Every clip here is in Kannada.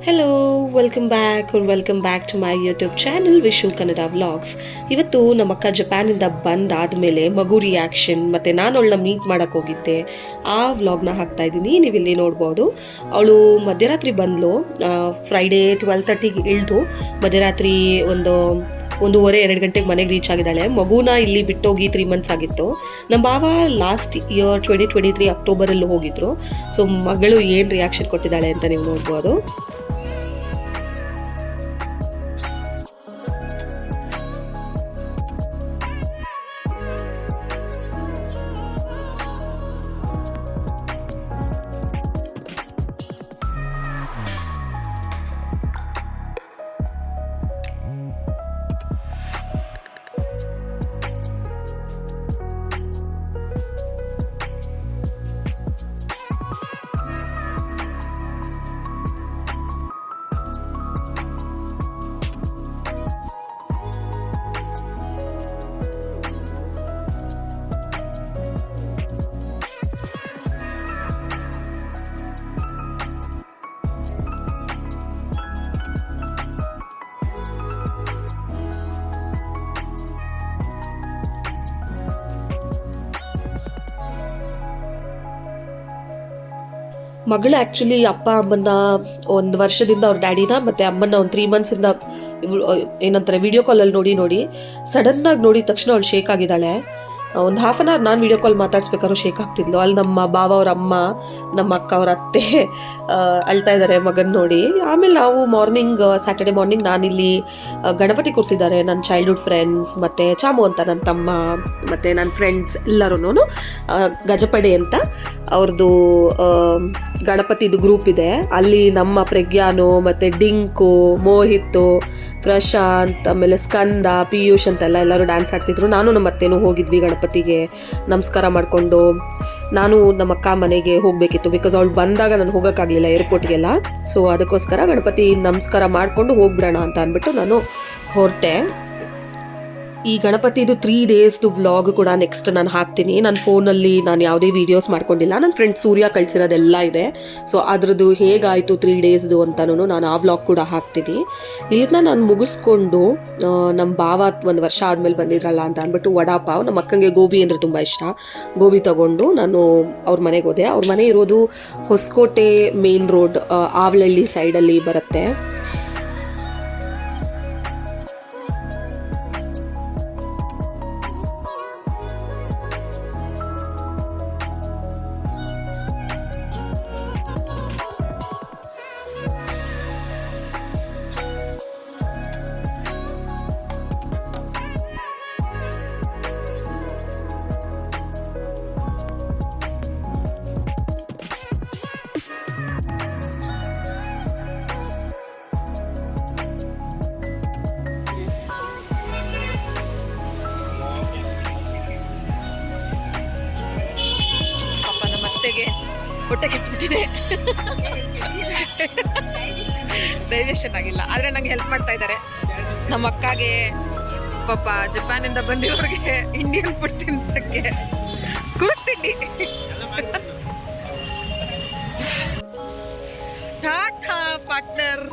Hello welcome back to my YouTube channel Vishu Kannada vlogs. ಇವತ್ತು ನಮ್ಮ ಅಕ್ಕ ಜಪಾನಿಂದ ಬಂದಾದಮೇಲೆ ಮಗು ರಿಯಾಕ್ಷನ್ ಮತ್ತು ನಾನು ಅವಳನ್ನ ಮೀಟ್ ಮಾಡೋಕ್ಕೆ ಹೋಗಿದ್ದೆ, ಆ ವ್ಲಾಗ್ನ ಹಾಕ್ತಾ ಇದ್ದೀನಿ. ನೀವು ಇಲ್ಲಿ ನೋಡ್ಬೋದು. ಅವಳು ಮಧ್ಯರಾತ್ರಿ ಬಂದಳು, ಫ್ರೈಡೇ 12:30ಗೆ ಇಳಿದು ಮಧ್ಯರಾತ್ರಿ ಒಂದೂವರೆ 2 ಗಂಟೆಗೆ ಮನೆಗೆ ರೀಚ್ ಆಗಿದ್ದಾಳೆ. ಮಗುನ ಇಲ್ಲಿ ಬಿಟ್ಟೋಗಿ 3 ಮಂತ್ಸ್ ಆಗಿತ್ತು. ನಮ್ಮ ಬಾವ ಲಾಸ್ಟ್ ಇಯರ್ 2023 ಅಕ್ಟೋಬರಲ್ಲಿ ಹೋಗಿದ್ರು. ಸೊ ಮಗಳು ಏನು ರಿಯಾಕ್ಷನ್ ಕೊಟ್ಟಿದ್ದಾಳೆ ಅಂತ ನೀವು ನೋಡ್ಬೋದು. ಮಗಳು ಆ್ಯಕ್ಚುಲಿ ಅಪ್ಪ ಅಮ್ಮನ 1 ವರ್ಷದಿಂದ ಅವ್ರ ಡ್ಯಾಡಿನ ಮತ್ತು ಅಮ್ಮನ ಒಂದು 3 ಮಂತ್ಸಿಂದ ಏನಂತಾರೆ ವಿಡಿಯೋ ಕಾಲಲ್ಲಿ ನೋಡಿ ಸಡನ್ನಾಗಿ ನೋಡಿದ ತಕ್ಷಣ ಅವಳು ಶೇಕ್ ಆಗಿದ್ದಾಳೆ. ಒಂದು ಹಾಫ್ ಆನ್ ಅವರ್ ನಾನು ವಿಡಿಯೋ ಕಾಲ್ ಮಾತಾಡ್ಸ್ಬೇಕಾದ್ರೂ ಶೇಕ್ ಆಗ್ತಿದ್ಲು. ಅಲ್ಲಿ ನಮ್ಮ ಬಾವ ಅವ್ರ ಅಮ್ಮ, ನಮ್ಮ ಅಕ್ಕ ಅವ್ರ ಅತ್ತೆ ಅಳ್ತಾ ಇದ್ದಾರೆ ಮಗನ ನೋಡಿ. ಆಮೇಲೆ ನಾವು ಸ್ಯಾಟರ್ಡೆ ಮಾರ್ನಿಂಗ್ ನಾನಿಲ್ಲಿ ಗಣಪತಿ ಕೂರಿಸಿದ್ದಾರೆ ನನ್ನ ಚೈಲ್ಡ್ಹುಡ್ ಫ್ರೆಂಡ್ಸ್ ಮತ್ತು ಚಾಮು ಅಂತ ನನ್ನ ತಮ್ಮ ಮತ್ತು ನನ್ನ ಫ್ರೆಂಡ್ಸ್ ಎಲ್ಲರೂ ಗಜಪಡೆ ಅಂತ ಅವ್ರದ್ದು ಗಣಪತಿದು ಗ್ರೂಪ್ ಇದೆ. ಅಲ್ಲಿ ನಮ್ಮ ಪ್ರಜ್ಞಾನು ಮತ್ತು ಡಿಂಕು, ಮೋಹಿತ್ತು, ಪ್ರಶಾಂತ್, ಆಮೇಲೆ ಸ್ಕಂದ, ಪಿಯೂಷ್ ಅಂತೆಲ್ಲ ಎಲ್ಲರೂ ಡ್ಯಾನ್ಸ್ ಆಡ್ತಿದ್ರು. ನಾನು ನಮ್ಮ ಅತ್ತೆನೂ ಹೋಗಿದ್ವಿ ಗಣಪತಿಗೆ ನಮಸ್ಕಾರ ಮಾಡಿಕೊಂಡು. ನಾನು ನಮ್ಮ ಅಕ್ಕ ಮನೆಗೆ ಹೋಗಬೇಕಿತ್ತು, ಬಿಕಾಸ್ ಅವಳು ಬಂದಾಗ ನಾನು ಹೋಗೋಕ್ಕಾಗಲಿಲ್ಲ ಏರ್ಪೋರ್ಟ್ಗೆಲ್ಲ. ಸೊ ಅದಕ್ಕೋಸ್ಕರ ಗಣಪತಿ ನಮಸ್ಕಾರ ಮಾಡಿಕೊಂಡು ಹೋಗ್ಬಿಡೋಣ ಅಂತ ಅಂದ್ಬಿಟ್ಟು ನಾನು ಹೊರಟೆ. ಈ ಗಣಪತಿದು 3 ಡೇಸ್ದು ವ್ಲಾಗ್ ಕೂಡ ನೆಕ್ಸ್ಟ್ ನಾನು ಹಾಕ್ತೀನಿ. ನನ್ನ ಫೋನಲ್ಲಿ ನಾನು ಯಾವುದೇ ವೀಡಿಯೋಸ್ ಮಾಡ್ಕೊಂಡಿಲ್ಲ, ನನ್ನ ಫ್ರೆಂಡ್ ಸೂರ್ಯ ಕಳಿಸಿರೋದೆಲ್ಲ ಇದೆ. ಸೊ ಅದ್ರದ್ದು ಹೇಗಾಯಿತು 3 ಡೇಸ್ದು ಅಂತಲೂ ನಾನು ಆ ವ್ಲಾಗ್ ಕೂಡ ಹಾಕ್ತೀನಿ. ಇದನ್ನ ನಾನು ಮುಗಿಸ್ಕೊಂಡು ನಮ್ಮ ಬಾವ 1 ವರ್ಷ ಆದಮೇಲೆ ಬಂದಿದ್ರಲ್ಲ ಅಂತ ಅಂದ್ಬಿಟ್ಟು ವಡಾಪಾವ್, ನಮ್ಮ ಅಕ್ಕಂಗೆ ಗೋಬಿ ಅಂದರೆ ತುಂಬ ಇಷ್ಟ, ಗೋಬಿ ತಗೊಂಡು ನಾನು ಅವ್ರ ಮನೆಗೆ ಹೋದೆ. ಅವ್ರ ಮನೆ ಇರೋದು ಹೊಸಕೋಟೆ ಮೇನ್ ರೋಡ್, ಆವಳಹಳ್ಳಿ ಸೈಡಲ್ಲಿ ಬರುತ್ತೆ. ಹೊಟ್ಟೆ ಕೆಟ್ಬಿಟ್ಟಿದೆ, ಡೈಜೆಷನ್ ಆಗಿಲ್ಲ. ಆದರೆ ನಂಗೆ ಹೆಲ್ಪ್ ಮಾಡ್ತಾ ಇದ್ದಾರೆ ನಮ್ಮ ಅಕ್ಕಗೆ. ಪಾಪ ಜಪಾನಿಂದ ಬಂದಿರೋರಿಗೆ ಇಂಡಿಯನ್ ಫುಡ್ ತಿನ್ಸಕ್ಕೆ ಕೂರ್ತಿದ್ದಿ. ಟಾಟಾ ಪಾರ್ಟ್ನರ್,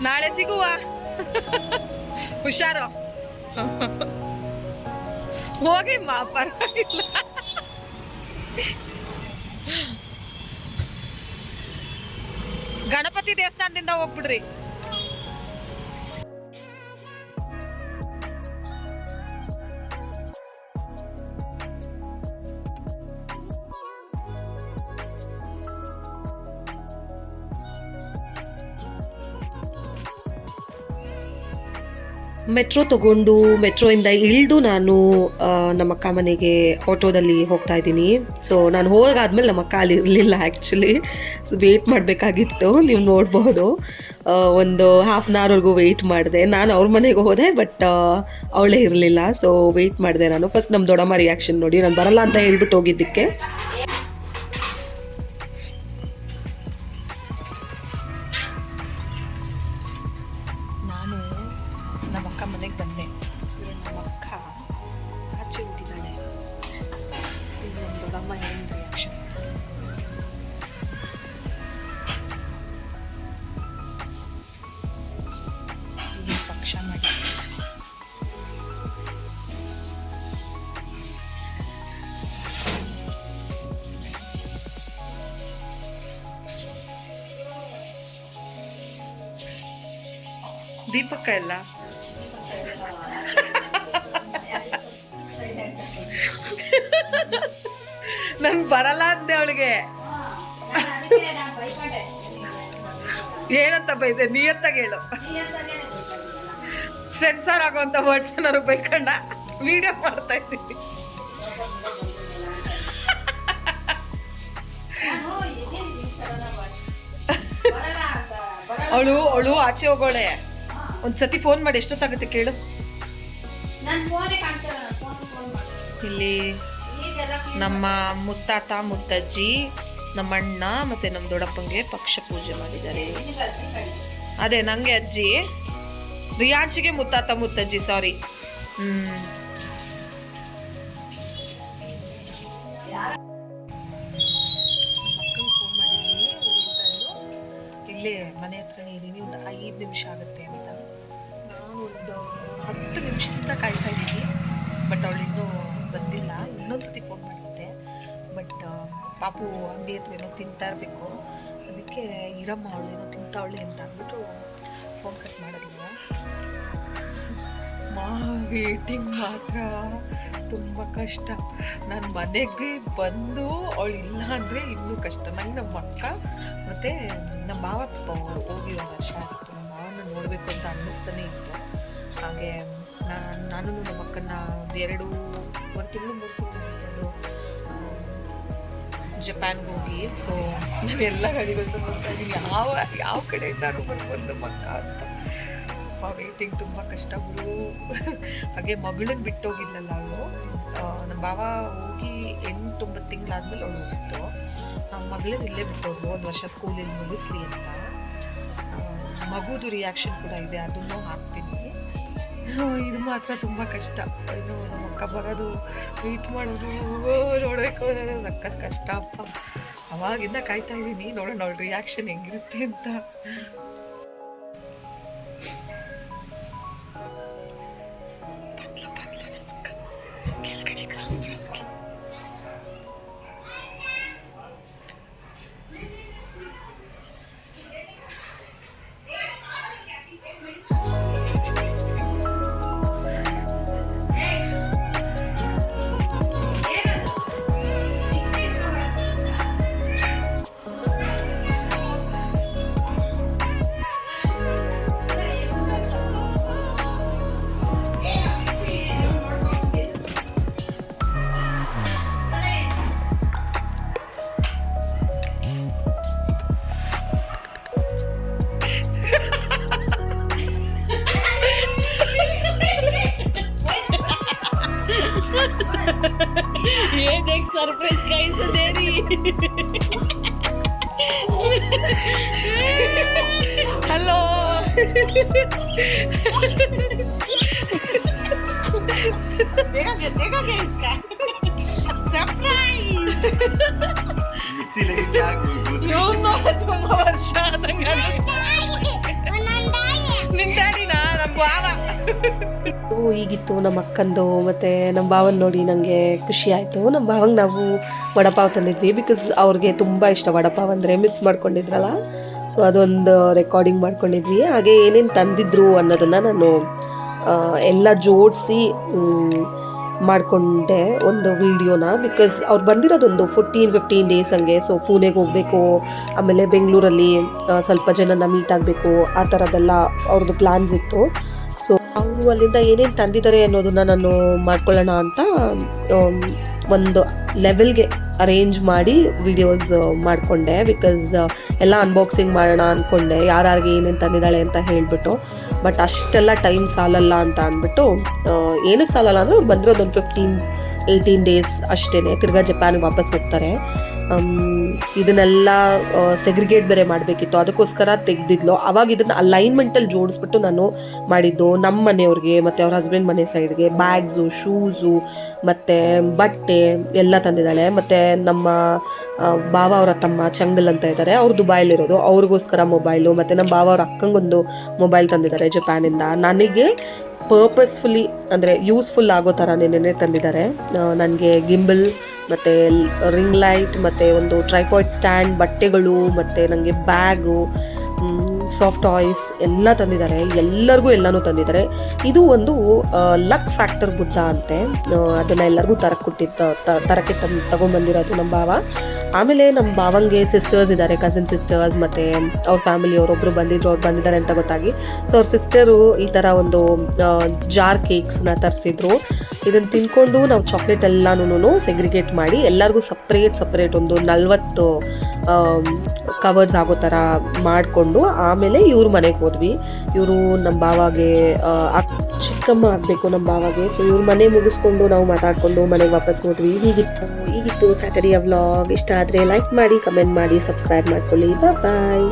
ನಾಳೆ ಸಿಗುವ, ಹುಷಾರು. ಹೋಗಿ ಮಾ, ಪರವಾಗಿಲ್ಲ. ಗಣಪತಿ ದೇವಸ್ಥಾನದಿಂದ ಹೋಗ್ಬಿಡ್ರಿ. ಮೆಟ್ರೋ ತಗೊಂಡು ಮೆಟ್ರೋಯಿಂದ ಇಳಿದು ನಾನು ನಮ್ಮ ಅಕ್ಕ ಮನೆಗೆ ಆಟೋದಲ್ಲಿ ಹೋಗ್ತಾ ಇದ್ದೀನಿ. ಸೊ ನಾನು ಹೋಗಾದ್ಮೇಲೆ ನಮ್ಮ ಅಕ್ಕ ಅಲ್ಲಿ ಇರಲಿಲ್ಲ, ಆ್ಯಕ್ಚುಲಿ ವೆಯ್ಟ್ ಮಾಡಬೇಕಾಗಿತ್ತು. ನೀವು ನೋಡ್ಬೋದು, ಒಂದು ಹಾಫ್ ಆನ್ ಅವರ್ವರೆಗೂ ವೆಯ್ಟ್ ಮಾಡಿದೆ. ನಾನು ಅವ್ರ ಮನೆಗೆ ಹೋದೆ, ಬಟ್ ಅವಳೇ ಇರಲಿಲ್ಲ. ಸೊ ವೆಯ್ಟ್ ಮಾಡಿದೆ ನಾನು. ಫಸ್ಟ್ ನಮ್ಮ ದೊಡ್ಡಮ್ಮ ರಿಯಾಕ್ಷನ್ ನೋಡಿ, ನಾನು ಬರಲ್ಲ ಅಂತ ಹೇಳ್ಬಿಟ್ಟು ಹೋಗಿದ್ದಕ್ಕೆ. ನಮ್ಮ ಅಕ್ಕ ಮನೆಗೆ ಬಂದೆ. ನಮ್ಮ ಅಕ್ಕ ಆಚೆ ಹುಟ್ಟಿದ್ದಾಳೆ. ನಮ್ಮ ದೊಡ್ಡಮ್ಮ ಏನು ರಿಯಾಕ್ಷನ್. ದೀಪಕ್ಕ ಎಲ್ಲ ನನ್ ಬರಲ್ಲ ಅಂದೆ ಅವಳಿಗೆ. ಏನಂತ ಬೈದೆ? ನಿಯತ್ತಾಗಿ ಹೇಳು. ಸೆನ್ಸಾರ್ ಆಗುವಂತ ವರ್ಡ್ಸ್ ನಾನು ಬೈಕಂಡ ವಿಡಿಯೋ ಮಾಡ್ತಾ ಇದ್ದೀನಿ. ಅವಳು ಆಚೆ ಹೋಗೋಳೆ. ಒಂದ್ಸತಿ ಫೋನ್ ಮಾಡಿ ಎಷ್ಟೊತ್ತಾಗುತ್ತೆ ಕೇಳು. ಇಲ್ಲಿ ನಮ್ಮ ಮುತ್ತಾತ ಮುತ್ತಜ್ಜಿ, ನಮ್ಮ ಅಣ್ಣ ಮತ್ತೆ ನಮ್ಮ ದೊಡ್ಡಪ್ಪಂಗೆ ಪಕ್ಷ ಪೂಜೆ ಮಾಡಿದ್ದಾರೆ. ಅದೇ ನಂಗೆ ಅಜ್ಜಿ, ರಿಯಾನ್ಶಿಗೆ ಮುತ್ತಾತ ಮುತ್ತಜ್ಜಿ, ಸಾರಿ. ಮಕ್ಕಳಿಗೆ ಫೋನ್ ಮಾಡಿದ್ವಿ, ಇಲ್ಲೇ ಮನೆ ಹತ್ರನೇ ಇದ್ದೀನಿ, ಒಂದು 5 ನಿಮಿಷ ಆಗುತ್ತೆ ಅಂತ. ನಾನು ಒಂದು 10 ನಿಮಿಷದಿಂದ ಕಾಯ್ತಾ ಇದ್ದೀನಿ, ಬಟ್ ಅವಳು ಇನ್ನೂ ಬಂದಿಲ್ಲ. ಇನ್ನೊಂದ್ಸತಿ ಫೋನ್ ಮಾಡಿಸ್ದೆ, ಬಟ್ ಪಾಪು ಅಂಗಡಿ ಹತ್ರ ಏನೋ ತಿಂತಾ ಇರಬೇಕು, ಅದಕ್ಕೆ ಇರಮ್ಮ ಅವಳು ಏನೋ ತಿಂತಾವಳೆ ಅಂತ ಅಂದ್ಬಿಟ್ಟು ಫೋನ್ ಕಟ್ ಮಾಡಿದ್ಲು. ವೇಟಿಂಗ್ ಮಾತ್ರ ತುಂಬ ಕಷ್ಟ. ನಾನು ಮನೆಗೆ ಬಂದು ಅವಳು ಇಲ್ಲ ಅಂದರೆ ಇನ್ನೂ ಕಷ್ಟ. ನಂಗೆ ನಮ್ಮ ಅಕ್ಕ ಮತ್ತು ನಮ್ಮ ಭಾವ ಹೋಗಿ ಒಂದು ವರ್ಷ ಆಗಿತ್ತು. ನಮ್ಮ ಭಾವನ ನೋಡಬೇಕು ಅಂತ ಅನ್ನಿಸ್ತಾನೆ ಇತ್ತು. ಹಾಗೆ ನಾನು ನಮ್ಮ ಅಕ್ಕನ 2-3 ತಿಂಗಳು ಜಪಾನ್ಗೆ ಹೋಗಿ, ಸೊ ನಾನೆಲ್ಲ ಕಡೆಗಳನ್ನ ನೋಡ್ತಾ ಇದ್ದೀನಿ, ಯಾವ ಕಡೆಯಿಂದಾನು ಬಂದು ನಮ್ಮ ಅಕ್ಕ ಅಂತ. ವೇಟಿಂಗ್ ತುಂಬ ಕಷ್ಟ ಬಿಡು. ಹಾಗೆ ಮಗಳನ್ನ ಬಿಟ್ಟೋಗಿದ್ಲಲ್ಲ ಅವಳು. ನಮ್ಮ ಭಾವ ಹೋಗಿ 8-9 ತಿಂಗಳಾದ್ಮೇಲೆ ಅವಳು ಹೋಗಿತ್ತು. ಮಗಳನ್ನ ಇಲ್ಲೇ ಬಿಟ್ಟೋದ್ರು, 1 ವರ್ಷ ಸ್ಕೂಲಲ್ಲಿ ಮುಗಿಸ್ಲಿ ಅಂತ. ಮಗುದು ರಿಯಾಕ್ಷನ್ ಕೂಡ ಇದೆ, ಅದನ್ನು ಹಾಕ್ತೀನಿ. ಇದು ಮಾತ್ರ ತುಂಬ ಕಷ್ಟ. ಇನ್ನು ನಮ್ಮ ಅಕ್ಕ ಬರೋದು, ವೆಯ್ಟ್ ಮಾಡೋದು, ನೋಡಬೇಕು ಅನ್ನೋದು ಸಖತ್ ಕಷ್ಟ ಅಪ್ಪ. ಅವಾಗಿಂದ ಕಾಯ್ತಾ ಇದ್ದೀನಿ, ನೋಡೋಣ ಅವಳ ರಿಯಾಕ್ಷನ್ ಹೆಂಗಿರುತ್ತೆ ಅಂತ. ये देख सरप्राइज कैसे दे रही. हेलो. देखा क्या इसका सरप्राइज. मिक्सी लेके क्या क्यों ना तुम वर्षा ನಿಂತಾಡಿನಾ ನಮ್ಮ ಭಾವ. ಹೀಗಿತ್ತು ನಮ್ಮ ಅಕ್ಕಂದು ಮತ್ತು ನಮ್ಮ ಭಾವನ ನೋಡಿ ನನಗೆ ಖುಷಿ ಆಯಿತು. ನಮ್ಮ ಭಾವಂಗೆ ನಾವು ವಡಪಾವ್ ತಂದಿದ್ವಿ, ಬಿಕಾಸ್ ಅವ್ರಿಗೆ ತುಂಬ ಇಷ್ಟ ವಡಪಾವ್ ಅಂದರೆ, ಮಿಸ್ ಮಾಡ್ಕೊಂಡಿದ್ರಲ್ಲ. ಸೊ ಅದೊಂದು ರೆಕಾರ್ಡಿಂಗ್ ಮಾಡ್ಕೊಂಡಿದ್ವಿ. ಹಾಗೆ ಏನೇನು ತಂದಿದ್ರು ಅನ್ನೋದನ್ನು ನಾನು ಎಲ್ಲ ಜೋಡಿಸಿ ಮಾಡಿಕೊಂಡೆ ಒಂದು ವೀಡಿಯೋನ. ಬಿಕಾಸ್ ಅವ್ರು ಬಂದಿರೋದೊಂದು 14-15 ಡೇಸ್ ಹಂಗೆ. ಸೊ ಪುಣೆಗೆ ಹೋಗಬೇಕು, ಆಮೇಲೆ ಬೆಂಗಳೂರಲ್ಲಿ ಸ್ವಲ್ಪ ಜನನ ಮೀಟ್ ಆಗಬೇಕು, ಆ ಥರದ್ದೆಲ್ಲ ಅವ್ರದ್ದು ಪ್ಲ್ಯಾನ್ಸ್ ಇತ್ತು. ಸೊ ಅವರು ಅಲ್ಲಿಂದ ಏನೇನು ತಂದಿದ್ದಾರೆ ಅನ್ನೋದನ್ನು ನಾನು ಮಾಡ್ಕೊಳ್ಳೋಣ ಅಂತ ಒಂದು ಲೆವೆಲ್ಗೆ ಅರೇಂಜ್ ಮಾಡಿ ವಿಡಿಯೋಸ್ ಮಾಡಿಕೊಂಡೆ. ಬಿಕಾಸ್ ಎಲ್ಲ ಅನ್ಬಾಕ್ಸಿಂಗ್ ಮಾಡೋಣ ಅಂದ್ಕೊಂಡೆ, ಯಾರ್ಯಾರಿಗೆ ಏನೇನು ತಂದಿದ್ದಾಳೆ ಅಂತ ಹೇಳಿಬಿಟ್ಟು. ಬಟ್ ಅಷ್ಟೆಲ್ಲ ಟೈಮ್ ಸಾಲಲ್ಲ ಅಂತ ಅಂದ್ಬಿಟ್ಟು, ಏನಕ್ಕೆ ಸಾಲಲ್ಲ ಅಂದರೆ ಅವ್ರು ಬಂದಿರೋದು ಒಂದು 15-18 ಡೇಸ್ ಅಷ್ಟೇ, ತಿರ್ಗಾ ಜಪಾನ್ಗೆ ವಾಪಸ್ ಹೋಗ್ತಾರೆ. ಇದನ್ನೆಲ್ಲ ಸೆಗ್ರಿಗೇಟ್ ಬೇರೆ ಮಾಡಬೇಕಿತ್ತು, ಅದಕ್ಕೋಸ್ಕರ ತೆಗೆದಿದ್ಲು. ಆವಾಗ ಇದನ್ನು ಅಲೈನ್ಮೆಂಟಲ್ಲಿ ಜೋಡಿಸ್ಬಿಟ್ಟು ನಾನು ಮಾಡಿದ್ದು. ನಮ್ಮ ಮನೆಯವ್ರಿಗೆ ಮತ್ತು ಅವ್ರ ಹಸ್ಬೆಂಡ್ ಮನೆ ಸೈಡ್ಗೆ ಬ್ಯಾಗ್ಸು, ಶೂಸು ಮತ್ತು ಬಟ್ಟೆ ಎಲ್ಲ ತಂದಿದ್ದಾಳೆ. ಮತ್ತು ನಮ್ಮ ಭಾವ ಅವರ ತಮ್ಮ ಚಂಗಲ್ ಅಂತ ಇದ್ದಾರೆ, ಅವ್ರು ದುಬೈಲಿರೋದು, ಅವ್ರಿಗೋಸ್ಕರ ಮೊಬೈಲು. ಮತ್ತು ನಮ್ಮ ಭಾವ ಅವ್ರ ಅಕ್ಕಂಗೊಂದು ಮೊಬೈಲ್ ತಂದಿದ್ದಾರೆ ಜಪಾನಿಂದ. ನನಗೆ ಪರ್ಪಸ್ಫುಲಿ ಅಂದರೆ ಯೂಸ್ಫುಲ್ ಆಗೋ ಥರ ನೆನೆ ತಂದಿದ್ದಾರೆ. ನನಗೆ ಗಿಂಬಲ್ ಮತ್ತು ರಿಂಗ್ ಲೈಟ್ ಮತ್ತು ಒಂದು ಟ್ರೈಪಾಡ್ ಸ್ಟ್ಯಾಂಡ್, ಬಟ್ಟೆಗಳು, ಮತ್ತು ನನಗೆ ಬ್ಯಾಗು, ಲಾಟ್ಸ್ ಆಫ್ ಟಾಯ್ಸ್ ಎಲ್ಲ ತಂದಿದ್ದಾರೆ, ಎಲ್ಲರಿಗೂ ಎಲ್ಲನೂ ತಂದಿದ್ದಾರೆ. ಇದು ಒಂದು ಲಕ್ ಫ್ಯಾಕ್ಟರ್ ಬುದ್ಧ ಅಂತೆ, ಅದನ್ನ ಎಲ್ಲರಿಗೂ ತರಕ್ಕೆ ತಗೊಂಡ್ಬಂದಿರೋದು ನಮ್ಮ ಭಾವ. ಆಮೇಲೆ ನಮ್ಮ ಭಾವಂಗೆ ಸಿಸ್ಟರ್ಸ್ ಇದ್ದಾರೆ, ಕಸಿನ್ ಸಿಸ್ಟರ್ಸ್, ಮತ್ತು ಅವ್ರ ಫ್ಯಾಮಿಲಿ ಅವರೊಬ್ಬರು ಅವ್ರು ಬಂದಿದ್ದಾರೆ ಅಂತ ಗೊತ್ತಾಗಿ. ಸೊ ಅವ್ರ ಸಿಸ್ಟರು ಈ ಥರ ಒಂದು ಜಾರ್ ಕೇಕ್ಸ್ನ ತರಿಸಿದ್ರು. ಇದನ್ನು ತಿನ್ಕೊಂಡು ನಾವು ಚಾಕ್ಲೇಟ್ ಎಲ್ಲನೂ ಸೆಗ್ರಿಗೇಟ್ ಮಾಡಿ ಎಲ್ಲರಿಗೂ ಸಪ್ರೇಟ್ ಒಂದು 40 ಕವರ್ಸ್ ಆಗೋ ಥರ ಮಾಡಿಕೊಂಡು ಆಮೇಲೆ ಇವ್ರ ಮನೆಗೆ ಹೋದ್ವಿ. ಇವರು ನಮ್ಮ ಭಾವಾಗೆ ಚಿಕ್ಕಮ್ಮ ಆಗಬೇಕು ನಮ್ಮ ಭಾವಾಗೆ. ಸೊ ಇವ್ರ ಮನೆ ಮುಗಿಸ್ಕೊಂಡು ನಾವು ಮಾತಾಡಿಕೊಂಡು ಮನೆಗೆ ವಾಪಸ್ ಹೋದ್ವಿ. ಹೀಗಿತ್ತು ಸ್ಯಾಟರ್ಡೇ ವ್ಲಾಗ್. ಇಷ್ಟ ಆದರೆ ಲೈಕ್ ಮಾಡಿ, ಕಮೆಂಟ್ ಮಾಡಿ, ಸಬ್ಸ್ಕ್ರೈಬ್ ಮಾಡ್ಕೊಳ್ಳಿ. ಬಾಯ್.